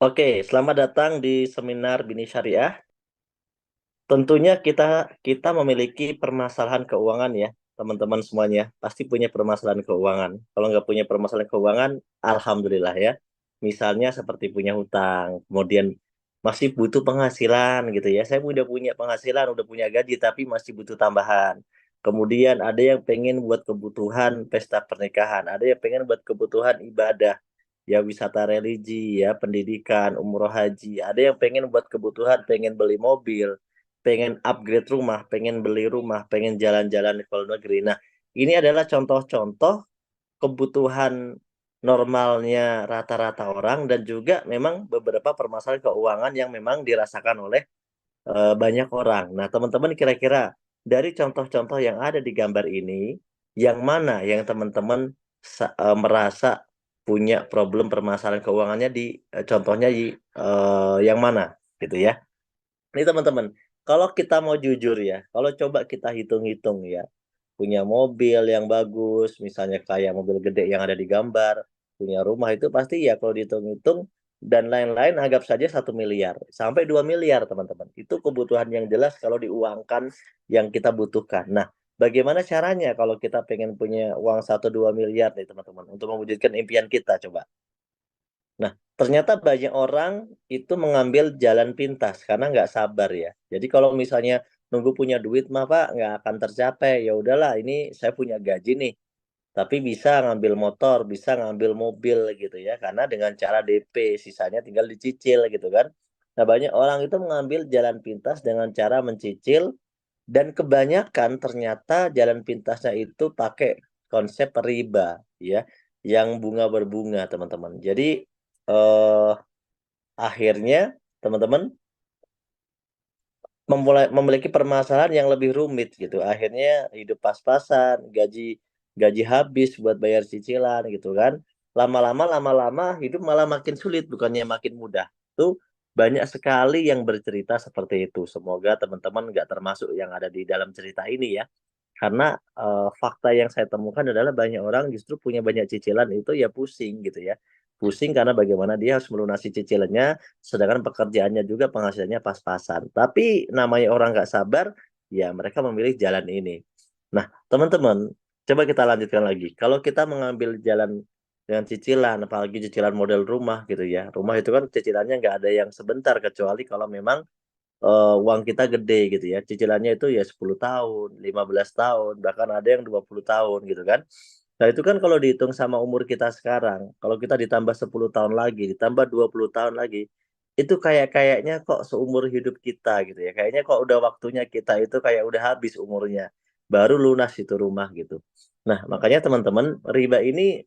Oke, selamat datang di seminar Bini Syariah. Tentunya kita memiliki permasalahan keuangan ya, teman-teman semuanya. Pasti punya permasalahan keuangan. Kalau nggak punya permasalahan keuangan, alhamdulillah ya. Misalnya seperti punya hutang, kemudian masih butuh penghasilan gitu ya. Saya udah punya penghasilan, udah punya gaji, tapi masih butuh tambahan. Kemudian ada yang pengen buat kebutuhan pesta pernikahan, ada yang pengen buat kebutuhan ibadah ya, wisata religi ya, pendidikan, umroh haji. Ada yang pengen buat kebutuhan, pengen beli mobil, pengen upgrade rumah, pengen beli rumah, pengen jalan-jalan ke luar negeri. Nah, ini adalah contoh-contoh kebutuhan normalnya rata-rata orang dan juga memang beberapa permasalahan keuangan yang memang dirasakan oleh banyak orang. Nah, teman-teman kira-kira dari contoh-contoh yang ada di gambar ini, yang mana yang teman-teman merasa punya problem permasalahan keuangannya di contohnya yang mana gitu ya. Ini teman-teman, kalau kita mau jujur ya, kalau coba kita hitung-hitung ya, punya mobil yang bagus, misalnya kayak mobil gede yang ada di gambar, punya rumah itu pasti ya kalau dihitung-hitung dan lain-lain anggap saja 1 miliar sampai 2 miliar teman-teman. Itu kebutuhan yang jelas kalau diuangkan yang kita butuhkan. Nah, bagaimana caranya kalau kita pengen punya uang 1-2 miliar nih teman-teman untuk mewujudkan impian kita coba? Nah, ternyata banyak orang itu mengambil jalan pintas karena nggak sabar ya. Jadi kalau misalnya nunggu punya duit mah Pak nggak akan tercapai. Ya udahlah, ini saya punya gaji nih, tapi bisa ngambil motor, bisa ngambil mobil gitu ya. Karena dengan cara DP, sisanya tinggal dicicil gitu kan. Nah, banyak orang itu mengambil jalan pintas dengan cara mencicil dan kebanyakan ternyata jalan pintasnya itu pakai konsep riba ya, yang bunga berbunga teman-teman. Jadi eh akhirnya teman-teman memiliki permasalahan yang lebih rumit gitu. Akhirnya hidup pas-pasan, gaji gaji habis buat bayar cicilan gitu kan. Lama-lama hidup malah makin sulit bukannya makin mudah. Tuh banyak sekali yang bercerita seperti itu. Semoga teman-teman nggak termasuk yang ada di dalam cerita ini ya. Karena fakta yang saya temukan adalah banyak orang justru punya banyak cicilan itu ya pusing gitu ya. Pusing karena bagaimana dia harus melunasi cicilannya, sedangkan pekerjaannya juga penghasilannya pas-pasan. Tapi namanya orang nggak sabar, ya mereka memilih jalan ini. Nah, teman-teman, coba kita lanjutkan lagi. Kalau kita mengambil jalan dengan cicilan, apalagi cicilan model rumah gitu ya. Rumah itu kan cicilannya nggak ada yang sebentar, kecuali kalau memang uang kita gede gitu ya. Cicilannya itu ya 10 tahun, 15 tahun, bahkan ada yang 20 tahun gitu kan. Nah, itu kan kalau dihitung sama umur kita sekarang, kalau kita ditambah 10 tahun lagi, ditambah 20 tahun lagi, itu kayaknya kok seumur hidup kita gitu ya. Kayaknya kok udah waktunya kita itu kayak udah habis umurnya. Baru lunas itu rumah gitu. Nah, makanya teman-teman, riba ini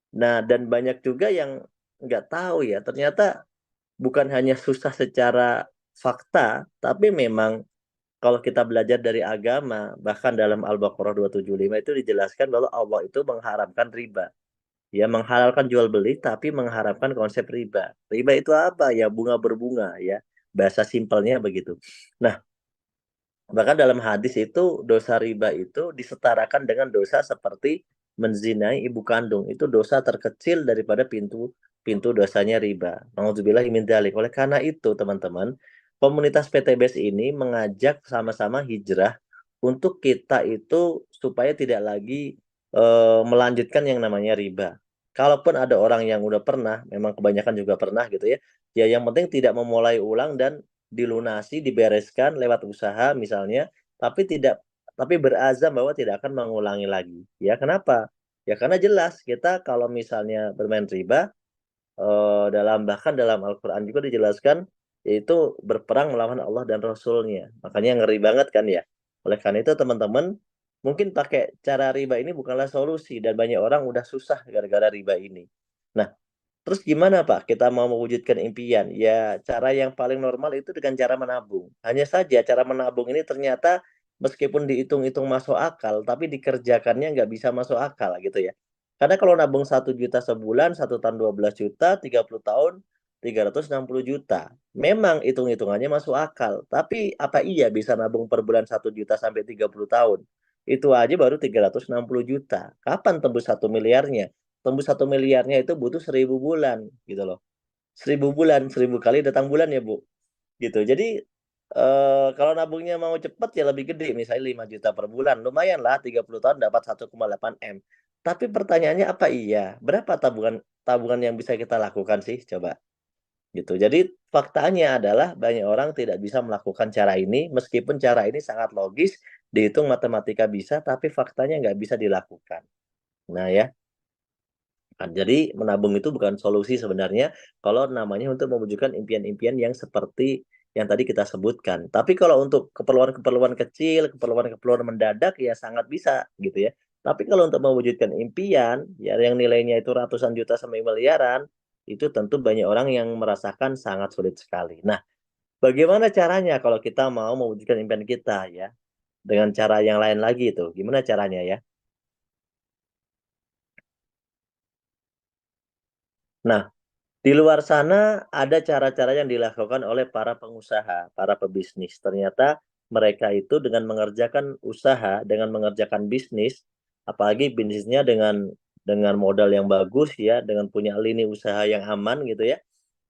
nah dan banyak juga yang nggak tahu ya, ternyata bukan hanya susah secara fakta, tapi memang kalau kita belajar dari agama, bahkan dalam Al-Baqarah 275 itu dijelaskan bahwa Allah itu mengharamkan riba. Ya, menghalalkan jual beli tapi mengharamkan konsep riba. Riba itu apa? Ya bunga berbunga ya. Bahasa simpelnya begitu. Nah, bahkan dalam hadis itu dosa riba itu disetarakan dengan dosa seperti menzinai ibu kandung. Itu dosa terkecil daripada pintu pintu dosanya riba. Nauzubillahi min dzalik. Oleh karena itu, teman-teman, komunitas PTBS ini mengajak sama-sama hijrah untuk kita itu supaya tidak lagi melanjutkan yang namanya riba. Kalaupun ada orang yang udah pernah, memang kebanyakan juga pernah gitu ya. Ya yang penting tidak memulai ulang dan dilunasi, dibereskan lewat usaha misalnya, tapi berazam bahwa tidak akan mengulangi lagi. Ya, kenapa? Ya karena jelas kita kalau misalnya bermain riba bahkan dalam Al-Qur'an juga dijelaskan yaitu berperang melawan Allah dan Rasulnya. Makanya ngeri banget kan ya. Oleh karena itu teman-teman, mungkin pakai cara riba ini bukanlah solusi dan banyak orang udah susah gara-gara riba ini. Nah, terus gimana Pak kita mau mewujudkan impian? Ya, cara yang paling normal itu dengan cara menabung. Hanya saja cara menabung ini ternyata meskipun dihitung-hitung masuk akal, tapi dikerjakannya nggak bisa masuk akal gitu ya. Karena kalau nabung 1 juta sebulan, 1 tahun 12 juta, 30 tahun 360 juta. Memang hitung-hitungannya masuk akal. Tapi apa iya bisa nabung per bulan 1 juta sampai 30 tahun? Itu aja baru 360 juta. Kapan tembus 1 miliarnya? Tembus 1 miliarnya itu butuh 1.000 bulan gitu loh. 1000 bulan, 1000 kali datang bulan ya, Bu, gitu. Jadi, kalau nabungnya mau cepet ya lebih gede, misalnya 5 juta per bulan, lumayan lah 30 tahun dapat 1,8 M. Tapi pertanyaannya apa iya, berapa tabungan tabungan yang bisa kita lakukan sih coba? Gitu. Jadi faktanya adalah banyak orang tidak bisa melakukan cara ini, meskipun cara ini sangat logis, dihitung matematika bisa, tapi faktanya nggak bisa dilakukan. Nah ya, kan jadi menabung itu bukan solusi sebenarnya kalau namanya untuk mewujudkan impian-impian yang seperti yang tadi kita sebutkan. Tapi kalau untuk keperluan-keperluan kecil, keperluan-keperluan mendadak ya sangat bisa gitu ya. Tapi kalau untuk mewujudkan impian ya yang nilainya itu ratusan juta sampai miliaran, itu tentu banyak orang yang merasakan sangat sulit sekali. Nah, bagaimana caranya kalau kita mau mewujudkan impian kita ya? Dengan cara yang lain lagi itu, gimana caranya ya? Nah, di luar sana ada cara-cara yang dilakukan oleh para pengusaha, para pebisnis. Ternyata mereka itu dengan mengerjakan usaha, dengan mengerjakan bisnis, apalagi bisnisnya dengan modal yang bagus ya, dengan punya lini usaha yang aman gitu ya.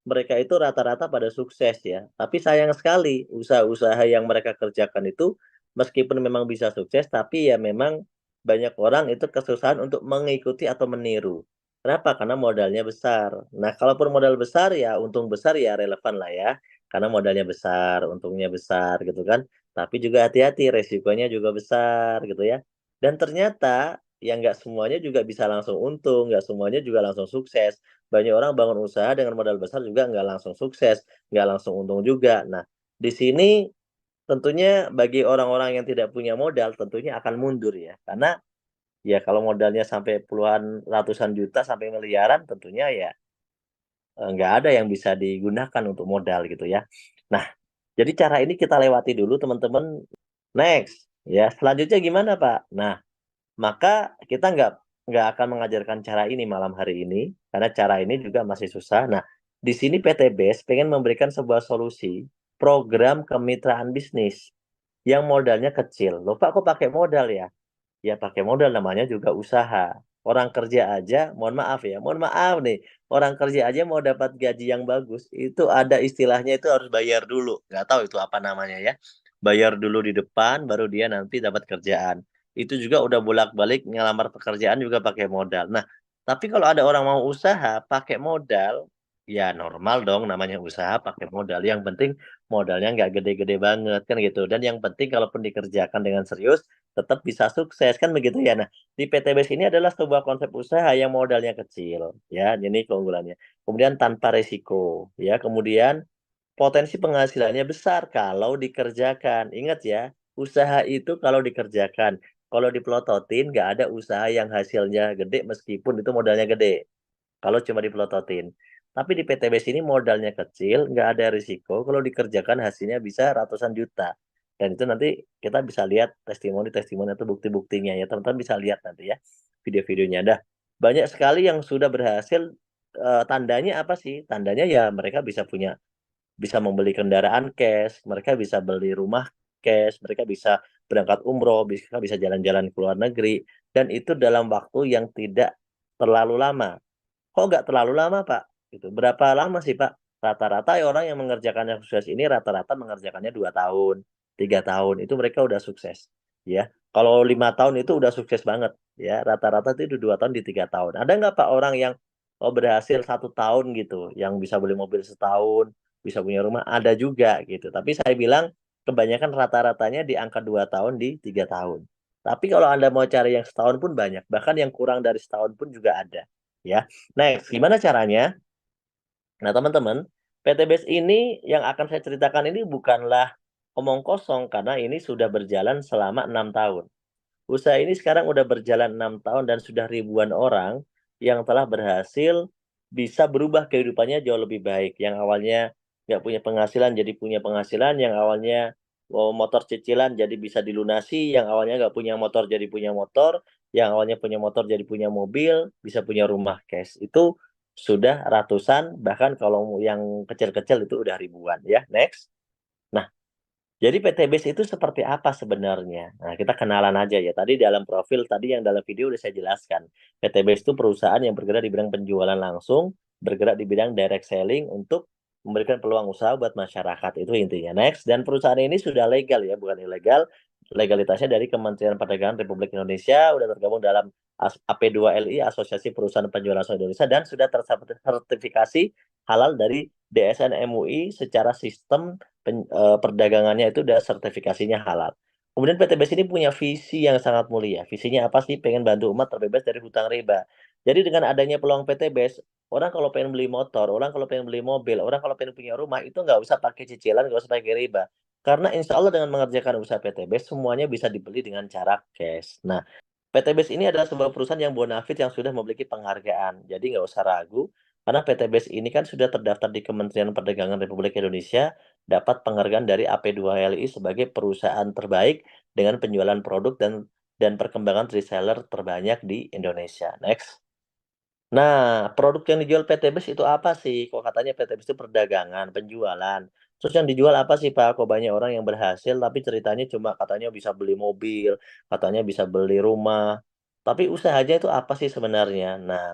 Mereka itu rata-rata pada sukses ya. Tapi sayang sekali usaha-usaha yang mereka kerjakan itu meskipun memang bisa sukses, tapi ya memang banyak orang itu kesusahan untuk mengikuti atau meniru. Kenapa? Karena modalnya besar. Nah, kalaupun modal besar ya untung besar ya relevan lah ya. Karena modalnya besar, untungnya besar gitu kan. Tapi juga hati-hati resikonya juga besar gitu ya. Dan ternyata ya nggak semuanya juga bisa langsung untung, nggak semuanya juga langsung sukses. Banyak orang bangun usaha dengan modal besar juga nggak langsung sukses, nggak langsung untung juga. Nah, di sini tentunya bagi orang-orang yang tidak punya modal tentunya akan mundur ya. Karena ya kalau modalnya sampai puluhan, ratusan juta sampai miliaran tentunya ya, nggak ada yang bisa digunakan untuk modal gitu ya. Nah, jadi cara ini kita lewati dulu teman-teman, next, ya selanjutnya gimana Pak? Nah, maka kita nggak akan mengajarkan cara ini malam hari ini, karena cara ini juga masih susah. Nah, di sini PT BES pengen memberikan sebuah solusi, program kemitraan bisnis, yang modalnya kecil. Loh Pak, kok pakai modal ya? Ya pakai modal namanya juga usaha. Orang kerja aja, mohon maaf nih, orang kerja aja mau dapat gaji yang bagus, itu ada istilahnya itu harus bayar dulu. Nggak tahu itu apa namanya ya. Bayar dulu di depan, baru dia nanti dapat kerjaan. Itu juga udah bolak-balik ngelamar pekerjaan juga pakai modal. Nah, tapi kalau ada orang mau usaha pakai modal, ya normal dong namanya usaha pakai modal. Yang penting modalnya nggak gede-gede banget kan gitu. Dan yang penting kalaupun dikerjakan dengan serius, tetap bisa sukses, kan begitu ya. Nah, di PTBS ini adalah sebuah konsep usaha yang modalnya kecil, ya, ini keunggulannya. Kemudian tanpa resiko, ya. Kemudian potensi penghasilannya besar kalau dikerjakan. Ingat ya, usaha itu kalau dikerjakan. Kalau dipelototin, nggak ada usaha yang hasilnya gede meskipun itu modalnya gede. Kalau cuma dipelototin. Tapi di PTBS ini modalnya kecil, nggak ada risiko. Kalau dikerjakan hasilnya bisa ratusan juta. Dan itu nanti kita bisa lihat testimoni-testimoni atau bukti-buktinya ya. Teman-teman bisa lihat nanti ya video-videonya. Dah banyak sekali yang sudah berhasil. Tandanya apa sih? Tandanya ya mereka bisa membeli kendaraan cash, mereka bisa beli rumah cash, mereka bisa berangkat umroh, bisa bisa jalan-jalan ke luar negeri, dan itu dalam waktu yang tidak terlalu lama. Kok nggak terlalu lama, Pak? Gitu. Berapa lama sih, Pak? Rata-rata ya orang yang mengerjakan yang sukses ini rata-rata mengerjakannya 2 tahun, 3 tahun, itu mereka udah sukses, ya. Kalau 5 tahun itu udah sukses banget, ya. Rata-rata itu 2 tahun di 3 tahun. Ada nggak, Pak, orang yang, oh, berhasil 1 tahun gitu, yang bisa beli mobil setahun, bisa punya rumah? Ada juga gitu. Tapi saya bilang kebanyakan rata-ratanya di angka 2 tahun, di 3 tahun. Tapi kalau Anda mau cari yang setahun pun banyak, bahkan yang kurang dari setahun pun juga ada, ya. Next, gimana caranya? Nah, teman-teman, PTBS ini yang akan saya ceritakan ini bukanlah omong kosong karena ini sudah berjalan selama 6 tahun. Usaha ini sekarang udah berjalan 6 tahun dan sudah ribuan orang yang telah berhasil bisa berubah kehidupannya jauh lebih baik. Yang awalnya nggak punya penghasilan jadi punya penghasilan, yang awalnya motor cicilan jadi bisa dilunasi, yang awalnya nggak punya motor jadi punya motor, yang awalnya punya motor jadi punya mobil, bisa punya rumah cash. Itu sudah ratusan, bahkan kalau yang kecil-kecil itu udah ribuan ya. Next. Nah, jadi PTBS itu seperti apa sebenarnya? Nah, kita kenalan aja ya. Tadi dalam profil tadi yang dalam video udah saya jelaskan. PTBS itu perusahaan yang bergerak di bidang penjualan langsung bergerak di bidang direct selling untuk memberikan peluang usaha buat masyarakat, itu intinya. Next, dan perusahaan ini sudah legal ya, bukan ilegal. Legalitasnya dari Kementerian Perdagangan Republik Indonesia, udah tergabung dalam AP2LI, Asosiasi Perusahaan Penjualan Nasional Indonesia, dan sudah tersertifikasi halal dari DSN MUI secara sistem perdagangannya itu udah sertifikasinya halal. Kemudian PTBS ini punya visi yang sangat mulia. Visinya apa sih? Pengen bantu umat terbebas dari hutang riba. Jadi dengan adanya peluang PTBS, orang kalau pengen beli motor, orang kalau pengen beli mobil, orang kalau pengen punya rumah, itu nggak usah pakai cicilan, nggak usah pakai riba. Karena insya Allah dengan mengerjakan usaha PTBS, semuanya bisa dibeli dengan cara cash. Nah, PTBS ini adalah sebuah perusahaan yang bonafit yang sudah memiliki penghargaan. Jadi nggak usah ragu, karena PTBS ini kan sudah terdaftar di Kementerian Perdagangan Republik Indonesia, dapat penghargaan dari AP2LI sebagai perusahaan terbaik dengan penjualan produk dan perkembangan reseller terbanyak di Indonesia. Next. Nah, produk yang dijual PTBS itu apa sih? Kok katanya PTBS itu perdagangan, penjualan. Terus yang dijual apa sih, Pak? Kok banyak orang yang berhasil, tapi ceritanya cuma katanya bisa beli mobil, katanya bisa beli rumah. Tapi usahanya itu apa sih sebenarnya? Nah,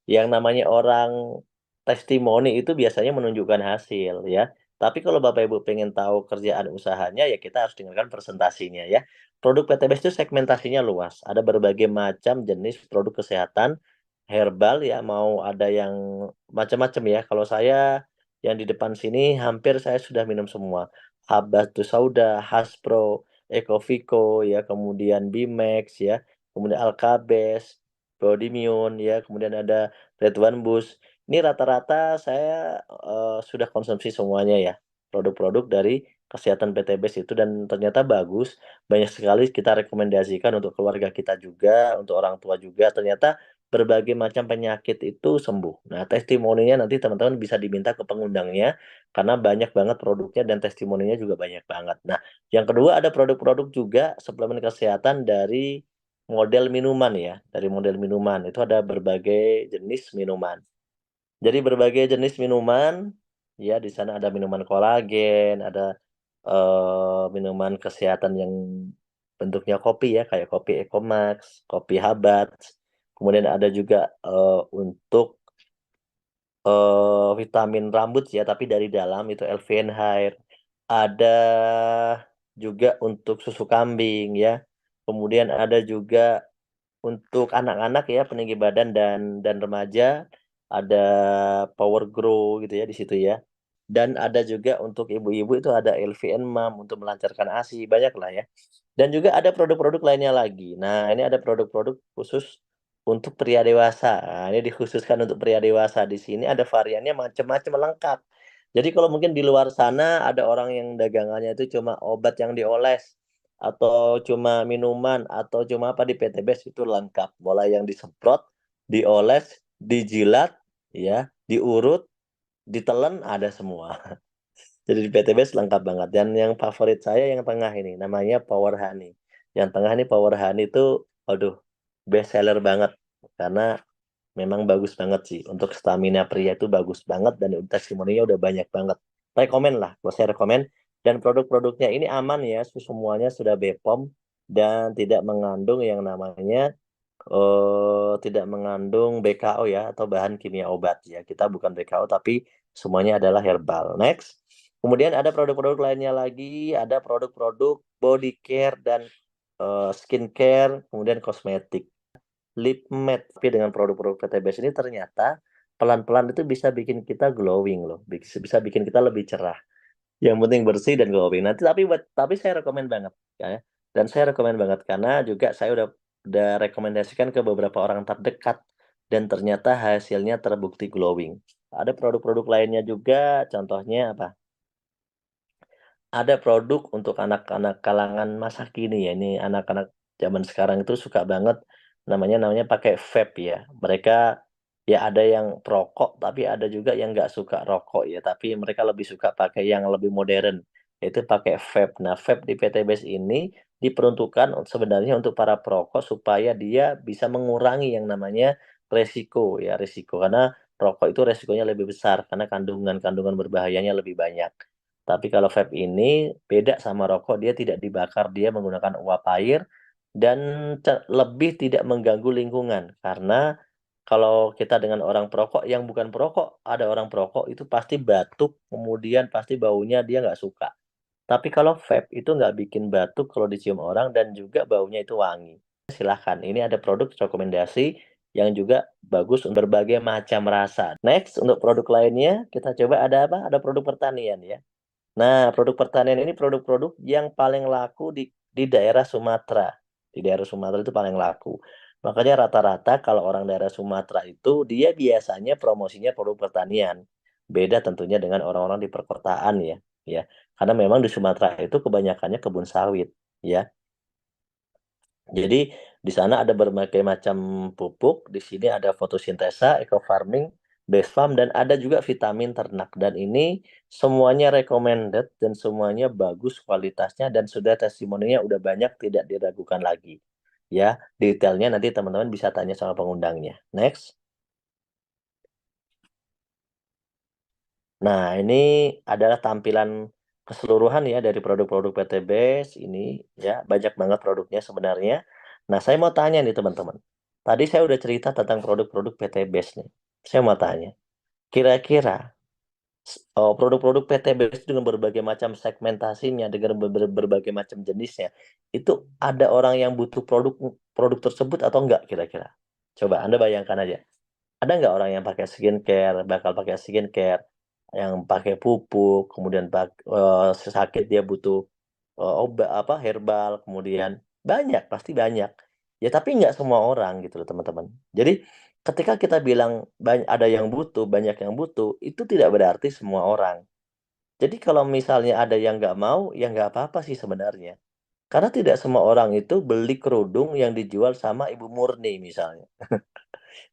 yang namanya orang testimoni itu biasanya menunjukkan hasil ya. Tapi kalau Bapak Ibu pengen tahu kerjaan usahanya, ya kita harus dengarkan presentasinya ya. Produk PTBS itu segmentasinya luas. Ada berbagai macam jenis produk kesehatan herbal ya, mau ada yang macam-macam ya. Kalau saya yang di depan sini hampir saya sudah minum semua. Habatus Sauda, Haspro, Ecovico ya, kemudian Bimex ya, kemudian Alkabes, Bodimune ya, kemudian ada Ridwan Bus. Ini rata-rata saya, sudah konsumsi semuanya ya, produk-produk dari kesehatan PTBS itu dan ternyata bagus, banyak sekali kita rekomendasikan untuk keluarga kita juga, untuk orang tua juga, ternyata berbagai macam penyakit itu sembuh. Nah, testimoninya nanti teman-teman bisa diminta ke pengundangnya, karena banyak banget produknya dan testimoninya juga banyak banget. Nah, yang kedua ada produk-produk juga suplemen kesehatan dari model minuman ya, dari model minuman. Itu ada berbagai jenis minuman. Jadi berbagai jenis minuman, ya di sana ada minuman kolagen, ada, minuman kesehatan yang bentuknya kopi ya, kayak kopi Ecomax, kopi Habats, kemudian ada juga, untuk, vitamin rambut ya, tapi dari dalam itu LVN Hair, ada juga untuk susu kambing ya, kemudian ada juga untuk anak-anak ya, peninggi badan dan remaja, ada Power Grow gitu ya di situ ya. Dan ada juga untuk ibu-ibu itu ada LVN Mom untuk melancarkan ASI, banyaklah ya. Dan juga ada produk-produk lainnya lagi. Nah, ini ada produk-produk khusus untuk pria dewasa. Nah, ini dikhususkan untuk pria dewasa. Di sini ada variannya macam-macam lengkap. Jadi kalau mungkin di luar sana ada orang yang dagangannya itu cuma obat yang dioles, atau cuma minuman, atau cuma apa, di PTBS itu lengkap. Mulai yang disemprot, dioles, dijilat, ya, diurut, ditelen, ada semua. Jadi di PTBS lengkap banget dan yang favorit saya yang tengah ini, namanya Power Honey. Yang tengah ini Power Honey itu, aduh, best seller banget, karena memang bagus banget sih, untuk stamina pria itu bagus banget dan testimoninya udah banyak banget. Rekomen lah, kalau saya rekomen, dan produk-produknya ini aman ya, semuanya sudah BPOM dan tidak mengandung yang namanya, tidak mengandung BKO ya, atau bahan kimia obat ya. Kita bukan BKO tapi semuanya adalah herbal. Next. Kemudian ada produk-produk lainnya lagi, ada produk-produk body care dan, skincare, kemudian kosmetik. Lip matte, tapi dengan produk-produk PTBS ini ternyata pelan-pelan itu bisa bikin kita glowing loh, bisa bikin kita lebih cerah. Yang penting bersih dan glowing. Nanti tapi saya rekomen banget ya, dan saya rekomen banget karena juga saya udah rekomendasikan ke beberapa orang terdekat dan ternyata hasilnya terbukti glowing. Ada produk-produk lainnya juga, contohnya apa, ada produk untuk anak-anak kalangan masa kini ya, ini anak-anak zaman sekarang itu suka banget namanya pakai vape ya. Mereka ya ada yang perokok, tapi ada juga yang nggak suka rokok ya, tapi mereka lebih suka pakai yang lebih modern, yaitu pakai vape. Nah, vape di PTBS ini diperuntukkan sebenarnya untuk para perokok supaya dia bisa mengurangi yang namanya resiko ya, resiko. Karena rokok itu resikonya lebih besar karena kandungan-kandungan berbahayanya lebih banyak. Tapi kalau vape ini beda sama rokok, dia tidak dibakar, dia menggunakan uap air dan lebih tidak mengganggu lingkungan karena Kalau kita dengan orang perokok yang bukan perokok, ada orang perokok itu pasti batuk, kemudian pasti baunya dia nggak suka. Tapi kalau vape itu nggak bikin batuk kalau dicium orang dan juga baunya itu wangi. Silahkan, ini ada produk rekomendasi yang juga bagus untuk berbagai macam rasa. Next, untuk produk lainnya kita coba ada apa? Ada produk pertanian ya. Nah, produk pertanian ini produk-produk yang paling laku di daerah Sumatera. Di daerah Sumatera itu paling laku. Makanya rata-rata kalau orang daerah Sumatera itu dia biasanya promosinya produk pertanian. Beda tentunya dengan orang-orang di perkotaan ya, ya. Karena memang di Sumatera itu kebanyakannya kebun sawit, ya. Jadi di sana ada berbagai macam pupuk, di sini ada fotosintesa, eco farming, base farm, dan ada juga vitamin ternak. Dan ini semuanya recommended dan semuanya bagus kualitasnya dan sudah testimoninya udah banyak, tidak diragukan lagi. Ya, detailnya nanti teman-teman bisa tanya sama pengundangnya. Next. Nah, ini adalah tampilan keseluruhan ya dari produk-produk PT Base ini ya, banyak banget produknya sebenarnya. Nah, saya mau tanya nih teman-teman. Tadi saya udah cerita tentang produk-produk PT Base nih. Saya mau tanya, kira-kira produk-produk PT Base dengan berbagai macam segmentasinya, dengan berbagai macam jenisnya, itu ada orang yang butuh produk produk tersebut atau enggak kira-kira? Coba Anda bayangkan aja. Ada nggak orang yang pakai skincare, bakal pakai skincare, yang pakai pupuk, kemudian sakit dia butuh, apa, herbal, kemudian banyak, pasti banyak. Ya tapi nggak semua orang gitu loh teman-teman. Jadi ketika kita bilang ada yang butuh, banyak yang butuh, itu tidak berarti semua orang. Jadi kalau misalnya ada yang nggak mau, ya nggak apa-apa sih sebenarnya. Karena tidak semua orang itu beli kerudung yang dijual sama Ibu Murni misalnya.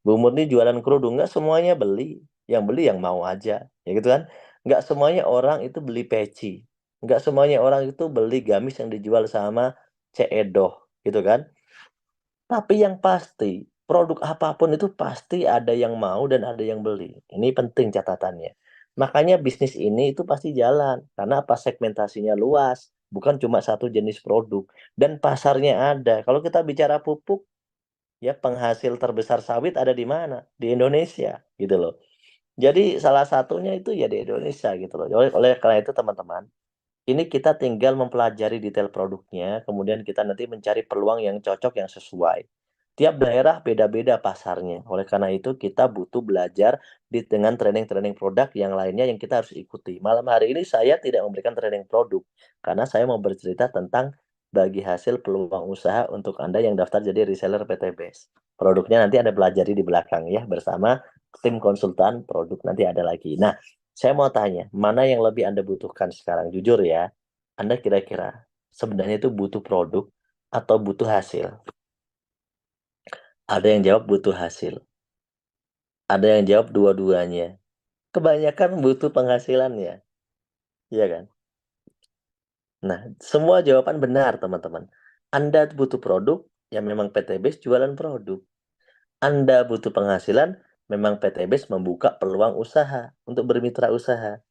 Bu Murni jualan kerudung, nggak semuanya beli, yang beli yang mau aja, ya gitu kan. Nggak semuanya orang itu beli peci, nggak semuanya orang itu beli gamis yang dijual sama Cek Edoh, gitu kan. Tapi yang pasti, produk apapun itu pasti ada yang mau dan ada yang beli. Ini penting catatannya. Makanya bisnis ini itu pasti jalan, karena apa? Segmentasinya luas, bukan cuma satu jenis produk, dan pasarnya ada. Kalau kita bicara pupuk, ya penghasil terbesar sawit ada di mana? Di Indonesia, gitu loh. Jadi salah satunya itu ya di Indonesia gitu loh. Oleh oleh karena itu teman-teman, ini kita tinggal mempelajari detail produknya, kemudian kita nanti mencari peluang yang cocok, yang sesuai. Tiap daerah beda-beda pasarnya. Oleh karena itu kita butuh belajar dengan training-training produk yang lainnya yang kita harus ikuti. Malam hari ini saya tidak memberikan training produk, karena saya mau bercerita tentang bagi hasil peluang usaha untuk Anda yang daftar jadi reseller PT Base. Produknya nanti Anda pelajari di belakang ya, bersama tim konsultan produk nanti ada lagi. Nah, saya mau tanya, mana yang lebih Anda butuhkan sekarang? Jujur ya, Anda kira-kira sebenarnya itu butuh produk atau butuh hasil? Ada yang jawab butuh hasil, ada yang jawab dua-duanya. Kebanyakan butuh penghasilannya, iya kan? Nah, semua jawaban benar, teman-teman. Anda butuh produk, ya memang PT Base jualan produk. Anda butuh penghasilan, memang PT Base membuka peluang usaha untuk bermitra usaha.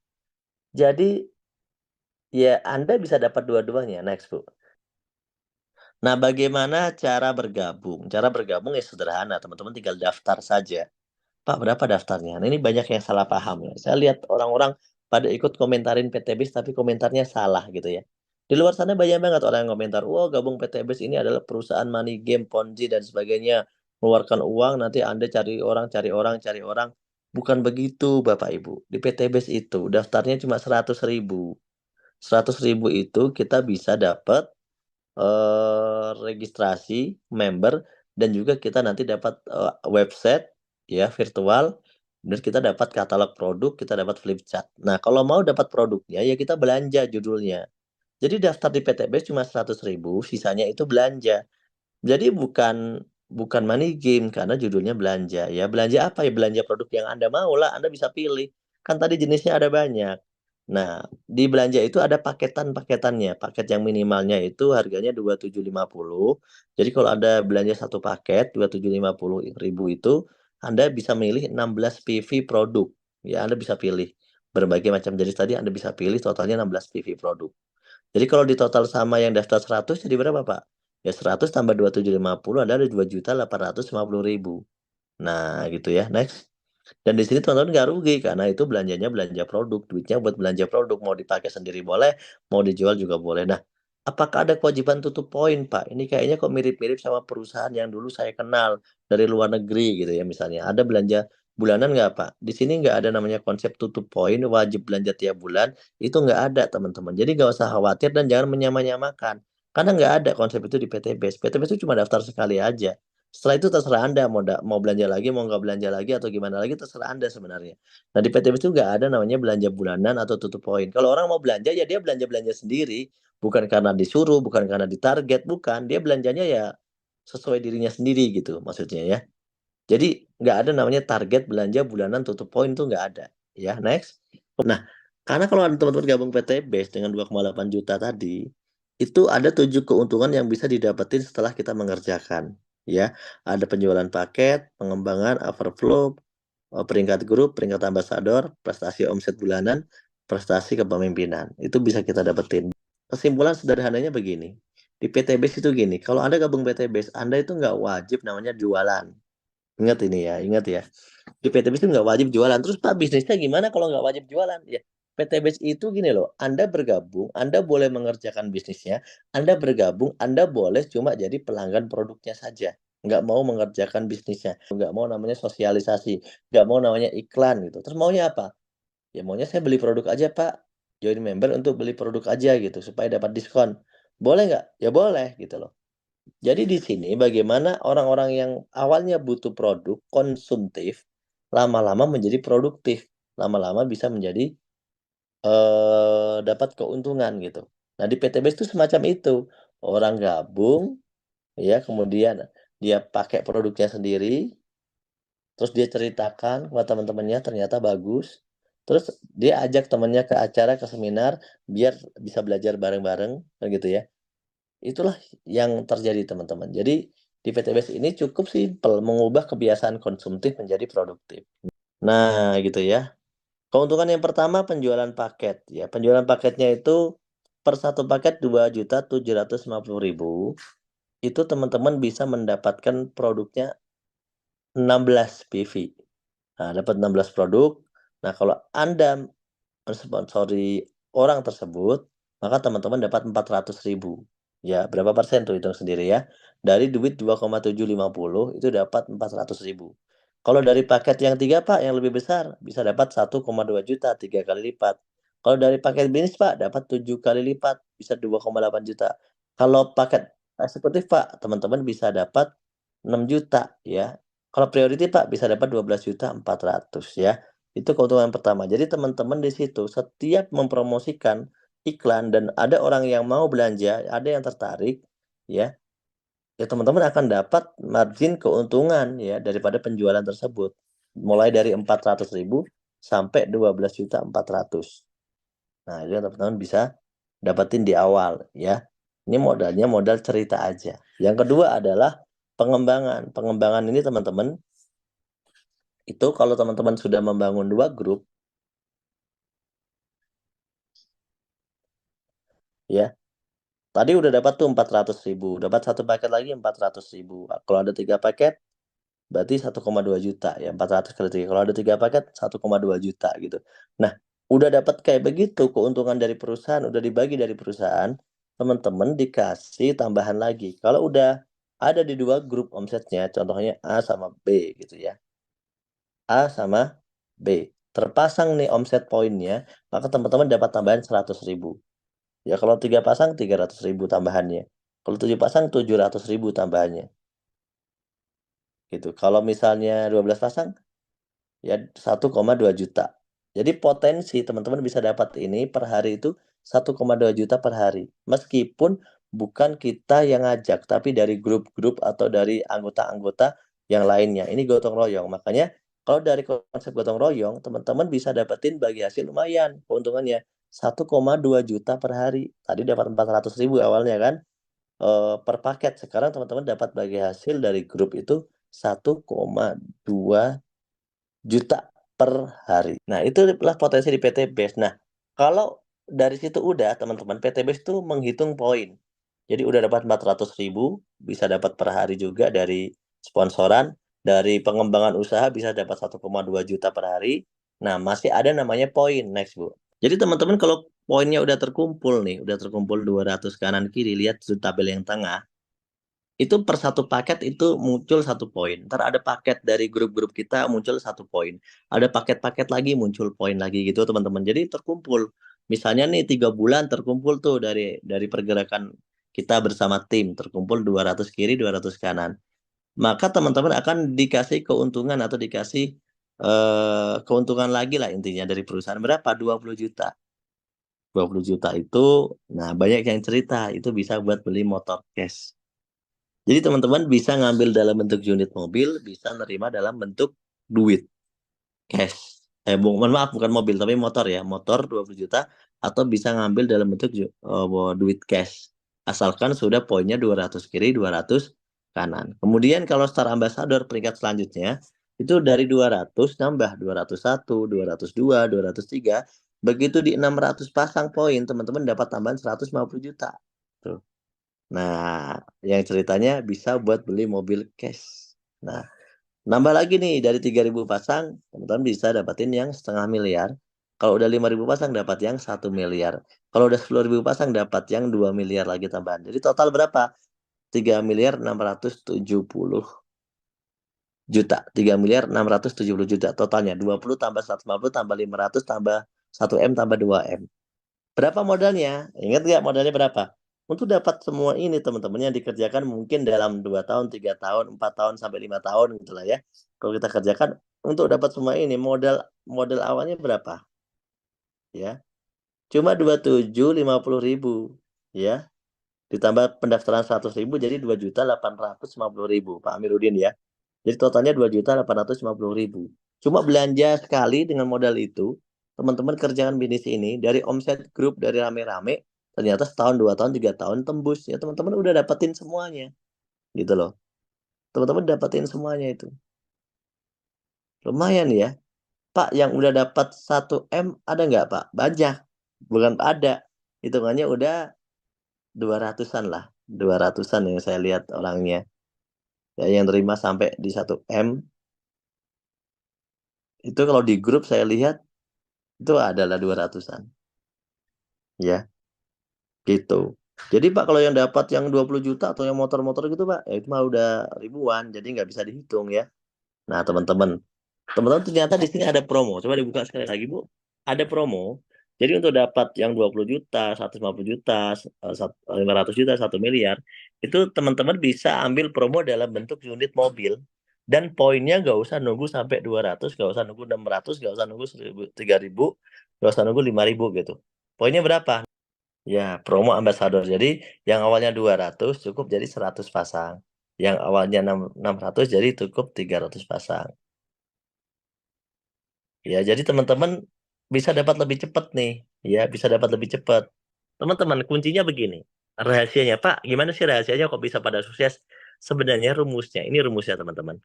Jadi, ya Anda bisa dapat dua-duanya. Next, Bu. Nah, bagaimana cara bergabung? Cara bergabung ya sederhana, teman-teman tinggal daftar saja. Pak, berapa daftarnya? Nah, ini banyak yang salah paham ya. Saya lihat orang-orang pada ikut komentarin PTBIS tapi komentarnya salah gitu ya. Di luar sana banyak banget orang yang komentar, "Wah, gabung PTBIS ini adalah perusahaan money game, Ponzi dan sebagainya. Mengeluarkan uang, nanti Anda cari orang, cari orang, cari orang." Bukan begitu, Bapak Ibu. Di PTBIS itu daftarnya cuma 100.000. 100.000 itu kita bisa dapat registrasi member dan juga kita nanti dapat, website ya virtual dan kita dapat katalog produk, kita dapat flip chart. Nah, kalau mau dapat produknya ya kita belanja judulnya. Jadi daftar di PTBS cuma 100.000, sisanya itu belanja. Jadi bukan money game karena judulnya belanja. Ya belanja apa ya, belanja produk yang Anda mau lah, Anda bisa pilih. Kan tadi jenisnya ada banyak. Nah, di belanja itu ada paketan-paketannya. Paket yang minimalnya itu harganya 2750. Jadi kalau Anda belanja satu paket 2750.000 itu, Anda bisa milih 16 PV produk. Ya, Anda bisa pilih berbagai macam jenis tadi Anda bisa pilih totalnya 16 PV produk. Jadi kalau di total sama yang daftar 100 jadi berapa, Pak? Ya 100 tambah 2750 ada 2.850.000. Nah, gitu ya. Next. Dan di sini teman-teman nggak rugi karena itu belanjanya belanja produk, duitnya buat belanja produk, mau dipakai sendiri boleh, mau dijual juga boleh. Nah, apakah ada kewajiban tutup poin, Pak? Ini kayaknya kok mirip-mirip sama perusahaan yang dulu saya kenal dari luar negeri gitu ya misalnya. Ada belanja bulanan nggak, Pak? Di sini nggak ada namanya konsep tutup poin, wajib belanja tiap bulan, itu nggak ada teman-teman. Jadi nggak usah khawatir dan jangan menyamakan. Karena nggak ada konsep itu di PTBAS. PTBAS itu cuma daftar sekali aja. Setelah itu terserah Anda mau belanja lagi, mau nggak belanja lagi, atau gimana lagi terserah Anda sebenarnya. Nah, di PTBAS itu nggak ada namanya belanja bulanan atau tutup poin. Kalau orang mau belanja, ya dia belanja-belanja sendiri, bukan karena disuruh, bukan karena ditarget, bukan. Dia belanjanya ya sesuai dirinya sendiri gitu maksudnya ya. Jadi nggak ada namanya target belanja bulanan tutup poin itu nggak ada. Ya, next. Nah, karena kalau ada teman-teman gabung PTBAS dengan 2,8 juta tadi, itu ada 7 keuntungan yang bisa didapetin setelah kita mengerjakan. Ya, ada penjualan paket, pengembangan, overflow, peringkat grup, peringkat ambasador, prestasi omset bulanan, prestasi kepemimpinan. Itu bisa kita dapetin. Kesimpulan sederhananya begini. Di PTBAS itu gini, kalau Anda gabung PTBAS, Anda itu nggak wajib namanya jualan. Ingat ini ya, ingat ya. Di PTBAS itu nggak wajib jualan. Terus Pak, bisnisnya gimana kalau nggak wajib jualan? Ya, PTBAS itu gini loh, Anda bergabung, Anda boleh mengerjakan bisnisnya, Anda bergabung, Anda boleh cuma jadi pelanggan produknya saja. Nggak mau mengerjakan bisnisnya, nggak mau namanya sosialisasi, nggak mau namanya iklan gitu. Terus maunya apa? Ya maunya saya beli produk aja Pak, join member untuk beli produk aja gitu, supaya dapat diskon. Boleh nggak? Ya boleh gitu loh. Jadi di sini bagaimana orang-orang yang awalnya butuh produk konsumtif, lama-lama menjadi produktif, lama-lama bisa menjadi, dapat keuntungan gitu. Nah di PTBAS itu semacam itu, orang gabung ya kemudian dia pakai produknya sendiri, terus dia ceritakan ke teman-temannya ternyata bagus, terus dia ajak temannya ke acara, ke seminar, biar bisa belajar bareng-bareng kan gitu ya. Itulah yang terjadi teman-teman. Jadi di PTBAS ini cukup simpel mengubah kebiasaan konsumtif menjadi produktif. Nah gitu ya. Keuntungan yang pertama penjualan paket ya. Penjualan paketnya itu per satu paket 2.750.000 itu teman-teman bisa mendapatkan produknya 16 PV. Nah, dapat 16 produk. Nah, kalau Anda mensponsori orang tersebut, maka teman-teman dapat 400.000. Ya, berapa persen tuh hitung sendiri ya. Dari duit 2,750 itu dapat 400.000. Kalau dari paket yang 3 Pak, yang lebih besar, bisa dapat 1,2 juta, 3 kali lipat. Kalau dari paket bisnis Pak, dapat 7 kali lipat, bisa 2,8 juta. Kalau paket eksekutif Pak, teman-teman bisa dapat 6 juta ya. Kalau priority Pak, bisa dapat 12.400.000 ya. Itu keuntungan pertama. Jadi teman-teman di situ setiap mempromosikan iklan dan ada orang yang mau belanja, ada yang tertarik, ya, ya teman-teman akan dapat margin keuntungan ya daripada penjualan tersebut. Mulai dari 400.000 sampai 12.400.000. Nah, itu yang teman-teman bisa dapetin di awal ya. Ini modalnya modal cerita aja. Yang kedua adalah pengembangan. Pengembangan ini teman-teman, itu kalau teman-teman sudah membangun 2 grup ya. Tadi udah dapat tuh 400.000, dapat satu paket lagi 400.000. Kalau ada 3 paket, berarti 1,2 juta ya, 400 kali 3. Kalau ada 3 paket, 1,2 juta gitu. Nah, udah dapat kayak begitu keuntungan dari perusahaan, udah dibagi dari perusahaan, teman-teman dikasih tambahan lagi. Kalau udah ada di 2 grup omsetnya, contohnya A sama B gitu ya. A sama B. Terpasang nih omset poinnya, maka teman-teman dapat tambahan 100.000. Ya kalau 3 pasang 300.000 tambahannya. Kalau 7 pasang 700.000 tambahannya, gitu. Kalau misalnya 12 pasang, ya 1,2 juta. Jadi potensi teman-teman bisa dapat ini per hari itu 1,2 juta per hari. Meskipun bukan kita yang ngajak, tapi dari grup-grup atau dari anggota-anggota yang lainnya. Ini gotong royong. Makanya kalau dari konsep gotong royong, teman-teman bisa dapetin bagi hasil lumayan keuntungannya. 1,2 juta per hari. Tadi dapat 400.000 awalnya kan. Per paket. Sekarang teman-teman dapat bagi hasil dari grup itu 1,2 juta per hari. Nah, itulah potensi di PTBAS. Nah, kalau dari situ udah teman-teman, PTBAS itu menghitung poin. Jadi udah dapat 400.000, bisa dapat per hari juga dari sponsoran, dari pengembangan usaha bisa dapat 1,2 juta per hari. Nah, masih ada namanya poin next, Bu. Jadi teman-teman kalau poinnya udah terkumpul nih, udah terkumpul 200 kanan kiri, lihat di tabel yang tengah, itu per satu paket itu muncul 1 poin. Ntar ada paket dari grup-grup kita muncul 1 poin. Ada paket-paket lagi muncul poin lagi gitu teman-teman. Jadi terkumpul. Misalnya nih 3 bulan terkumpul tuh dari pergerakan kita bersama tim terkumpul 200 kiri 200 kanan. Maka teman-teman akan dikasih keuntungan atau dikasih keuntungan lagi lah intinya dari perusahaan berapa? 20 juta. 20 juta itu, nah banyak yang cerita itu bisa buat beli motor cash. Jadi teman-teman bisa ngambil dalam bentuk unit mobil, bisa nerima dalam bentuk duit cash. Mohon maaf bukan mobil tapi motor ya, motor 20 juta atau bisa ngambil dalam bentuk duit cash. Asalkan sudah poinnya 200 kiri, 200 kanan. Kemudian kalau Star Ambassador peringkat selanjutnya itu dari 200 nambah 201, 202, 203. Begitu di 600 pasang poin, teman-teman dapat tambahan 150 juta. Tuh. Nah, yang ceritanya bisa buat beli mobil cash. Nah, nambah lagi nih dari 3.000 pasang, teman-teman bisa dapatin yang 0,5 miliar. Kalau udah 5.000 pasang dapat yang 1 miliar. Kalau udah 10.000 pasang dapat yang 2 miliar lagi tambahan. Jadi total berapa? 3.670 juta. 3.670 juta totalnya. 20 tambah 150 tambah 500 tambah 1M tambah 2M. Berapa modalnya? Ingat nggak modalnya berapa? Untuk dapat semua ini teman-teman yang dikerjakan mungkin dalam 2 tahun, 3 tahun, 4 tahun sampai 5 tahun gitulah ya. Kalau kita kerjakan untuk dapat semua ini modal modal awalnya berapa? Ya. Cuma 27.50.000 ya. Ditambah pendaftaran 100.000 jadi 2.850.000 Pak Amiruddin ya. Jadi totalnya 2.850.000. Cuma belanja sekali dengan modal itu, teman-teman kerjakan bisnis ini dari omset grup dari rame-rame, ternyata setahun, 2 tahun, 3 tahun tembus ya teman-teman udah dapetin semuanya, gitu loh. Teman-teman dapetin semuanya itu, lumayan ya. Pak yang udah dapat 1 M ada nggak Pak? Banyak, bukan ada, hitungannya udah 200-an lah, 200-an yang saya lihat orangnya. Ya, yang terima sampai di 1 M itu kalau di grup saya lihat itu adalah 200-an. Ya, gitu. Jadi Pak kalau yang dapat yang 20 juta atau yang motor-motor gitu Pak, ya itu mah udah ribuan, jadi nggak bisa dihitung ya. Nah teman-teman, teman-teman ternyata di sini ada promo. Coba dibuka sekali lagi Bu. Ada promo. Jadi untuk dapat yang 20 juta, 150 juta, 500 juta, 1 miliar, itu teman-teman bisa ambil promo dalam bentuk unit mobil. Dan poinnya nggak usah nunggu sampai 200, nggak usah nunggu 600, nggak usah nunggu 1.000, 3.000, nggak usah nunggu 5.000 gitu. Poinnya berapa? Ya, promo ambassador. Jadi yang awalnya 200 cukup jadi 100 pasang. Yang awalnya 600 jadi cukup 300 pasang. Ya, jadi teman-teman bisa dapat lebih cepat nih. Ya, bisa dapat lebih cepat. Teman-teman, kuncinya begini. Rahasianya, Pak, gimana sih rahasianya kok bisa pada sukses? Sebenarnya rumusnya, ini rumusnya teman-teman.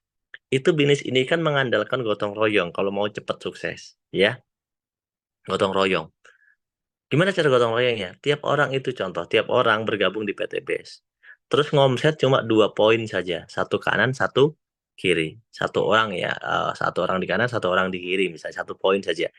Itu bisnis ini kan mengandalkan gotong royong kalau mau cepat sukses. Ya, gotong royong. Gimana cara gotong royongnya? Tiap orang itu contoh, tiap orang bergabung di PTBS. Terus ngomset cuma 2 poin saja, satu kanan, satu kiri. Satu orang ya, satu orang di kanan, satu orang di kiri, misalnya 1 poin saja.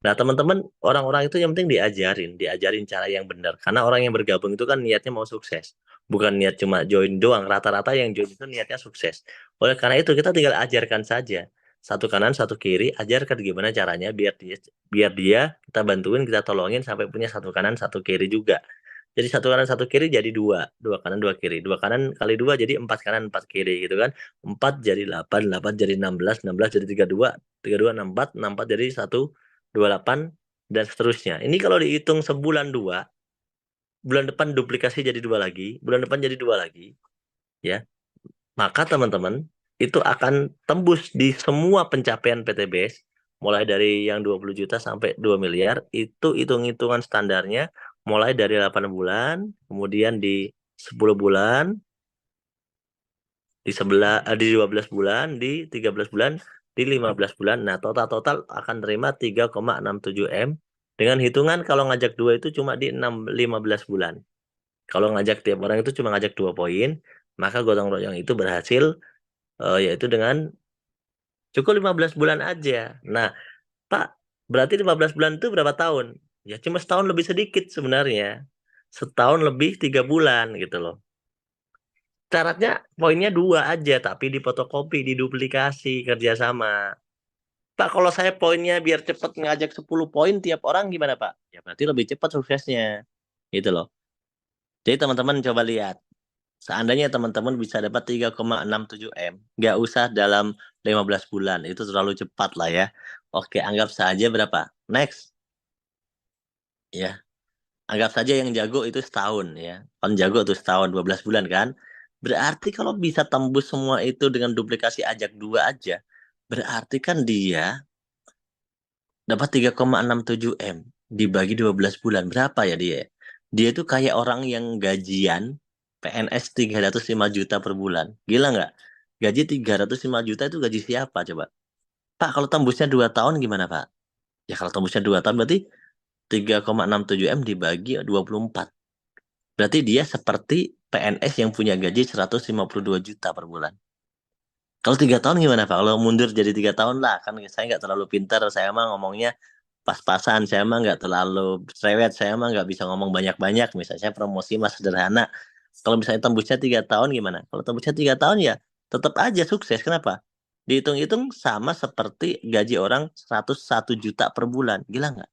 Nah, teman-teman, orang-orang itu yang penting diajarin cara yang benar. Karena orang yang bergabung itu kan niatnya mau sukses, bukan niat cuma join doang. Rata-rata yang join itu niatnya sukses. Oleh karena itu kita tinggal ajarkan saja. Satu kanan, satu kiri, ajarkan gimana caranya biar dia kita bantuin, kita tolongin sampai punya satu kanan, satu kiri juga. Jadi satu kanan satu kiri jadi dua, dua kanan dua kiri, dua kanan kali dua jadi 4 kanan 4 kiri gitu kan. 4 jadi 8, 8 jadi 16, 16 jadi 32, 64, 64 jadi 128 dan seterusnya. Ini kalau dihitung sebulan dua, bulan depan duplikasi jadi dua lagi, bulan depan jadi dua lagi, ya. Maka teman-teman itu akan tembus di semua pencapaian PTBS, mulai dari yang 20 juta sampai 2 miliar, itu hitung-hitungan standarnya mulai dari 8 bulan, kemudian di 10 bulan, di 12 bulan, di 13 bulan, di 15 bulan. Nah, total-total akan terima 3,67 M dengan hitungan kalau ngajak dua itu cuma di 15 bulan. Kalau ngajak tiap orang itu cuma ngajak 2 poin, maka gotong royong itu berhasil yaitu dengan Cukup 15 bulan aja. Nah, Pak, berarti 15 bulan itu berapa tahun? Ya cuma setahun lebih sedikit sebenarnya. Setahun lebih 3 bulan gitu loh. Syaratnya poinnya 2 aja, tapi difotokopi, diduplikasi, kerjasama. Pak, kalau saya poinnya biar cepat ngajak 10 poin tiap orang gimana, Pak? Ya berarti lebih cepat suksesnya. Gitu loh. Jadi teman-teman coba lihat. Seandainya teman-teman bisa dapat 3,67 M, nggak usah dalam 15 bulan. Itu terlalu cepat lah ya. Oke, anggap saja berapa? Next. Ya, anggap saja yang jago itu setahun ya. Kan jago tuh setahun, 12 bulan kan. Berarti kalau bisa tembus semua itu dengan duplikasi ajak 2 aja, berarti kan dia dapat 3,67 M dibagi 12 bulan. Berapa ya dia? Dia itu kayak orang yang gajian PNS 305 juta per bulan. Gila nggak? Gaji 305 juta itu gaji siapa coba? Pak, kalau tembusnya 2 tahun gimana, Pak? Ya kalau tembusnya 2 tahun berarti 3,67 M dibagi 24. Berarti dia seperti PNS yang punya gaji 152 juta per bulan. Kalau 3 tahun gimana Pak? Kalau mundur jadi 3 tahun lah, kan saya nggak terlalu pintar, saya mah ngomongnya pas-pasan, saya mah nggak terlalu cerewet, saya mah nggak bisa ngomong banyak-banyak, misalnya promosi mah sederhana. Kalau misalnya tembusnya 3 tahun gimana? Kalau tembusnya 3 tahun ya tetap aja sukses. Kenapa? Dihitung-hitung sama seperti gaji orang 101 juta per bulan. Gila nggak?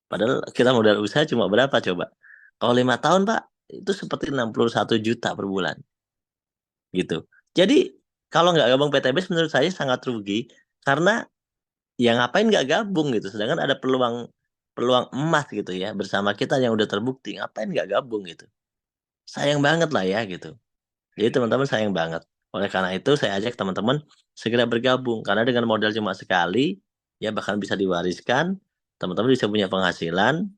Padahal kita modal usaha cuma berapa coba? Kalau 5 tahun Pak, itu seperti 61 juta per bulan gitu. Jadi kalau nggak gabung PTBS menurut saya sangat rugi karena ya ngapain nggak gabung gitu. Sedangkan ada peluang peluang emas gitu ya bersama kita yang udah terbukti. Ngapain nggak gabung gitu. Sayang banget lah ya gitu. Jadi teman-teman sayang banget. Oleh karena itu saya ajak teman-teman segera bergabung karena dengan modal cuma sekali ya bahkan bisa diwariskan. Teman-teman bisa punya penghasilan